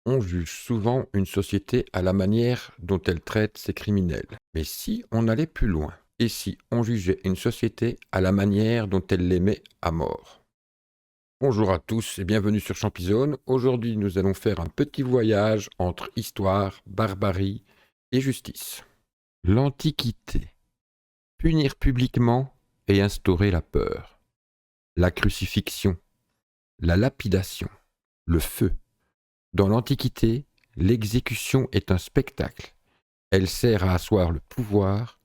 On juge souvent une société à la manière dont elle traite ses criminels. Mais si on allait plus loin, et si on jugeait une société à la manière dont elle les met à mort? Bonjour à tous et bienvenue sur Champizone. Aujourd'hui, nous allons faire un petit voyage entre histoire, barbarie et justice. L'Antiquité. Punir publiquement et instaurer la peur. La crucifixion. La lapidation. Le feu. Dans l'Antiquité, l'exécution est un spectacle. Elle sert à asseoir le pouvoir,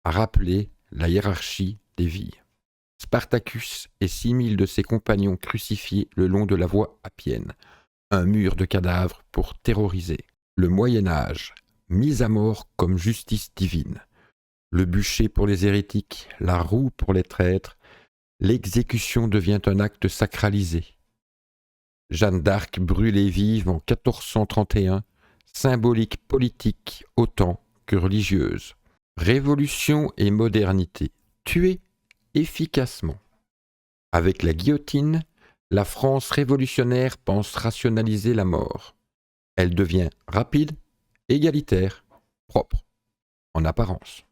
à rappeler la hiérarchie des vies. Spartacus et 6000 de ses compagnons crucifiés le long de la voie appienne, un mur de cadavres pour terroriser. Le Moyen Âge, mise à mort comme justice divine. Le bûcher pour les hérétiques, la roue pour les traîtres, l'exécution devient un acte sacralisé. Jeanne d'Arc brûlée vive en 1431, symbolique politique autant que religieuse. Révolution et modernité, tuer efficacement. Avec la guillotine, la France révolutionnaire pense rationaliser la mort. Elle devient rapide, égalitaire, propre, en apparence.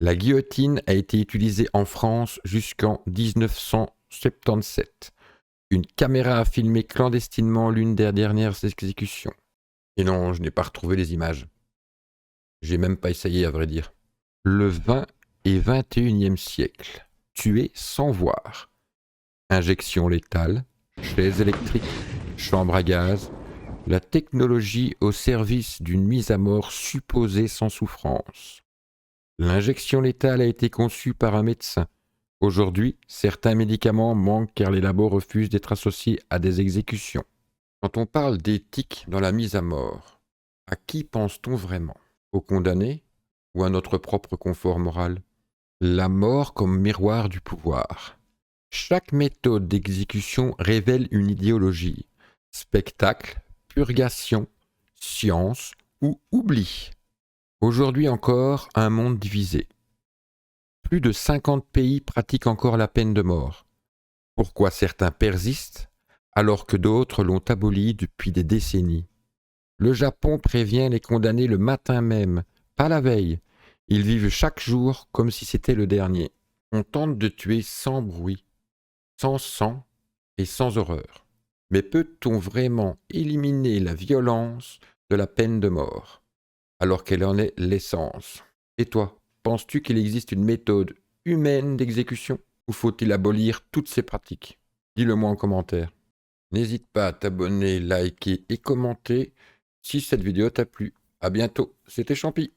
La guillotine a été utilisée en France jusqu'en 1977. Une caméra a filmé clandestinement l'une des dernières exécutions. Et non, je n'ai pas retrouvé les images. J'ai même pas essayé, à vrai dire. Le 20 et 21e siècle. Tuer sans voir. Injection létale, chaise électrique, chambre à gaz. La technologie au service d'une mise à mort supposée sans souffrance. L'injection létale a été conçue par un médecin. Aujourd'hui, certains médicaments manquent car les labos refusent d'être associés à des exécutions. Quand on parle d'éthique dans la mise à mort, à qui pense-t-on vraiment? Aux condamnés ou à notre propre confort moral? La mort comme miroir du pouvoir. Chaque méthode d'exécution révèle une idéologie. Spectacle, purgation, science ou oubli. Aujourd'hui encore, un monde divisé. Plus de 50 pays pratiquent encore la peine de mort. Pourquoi certains persistent alors que d'autres l'ont abolie depuis des décennies? Le Japon prévient les condamnés le matin même, pas la veille. Ils vivent chaque jour comme si c'était le dernier. On tente de tuer sans bruit, sans sang et sans horreur. Mais peut-on vraiment éliminer la violence de la peine de mort, alors qu'elle en est l'essence? Et toi, penses-tu qu'il existe une méthode humaine d'exécution, ou faut-il abolir toutes ces pratiques? Dis-le moi en commentaire. N'hésite pas à t'abonner, liker et commenter si cette vidéo t'a plu. À bientôt, c'était Champi.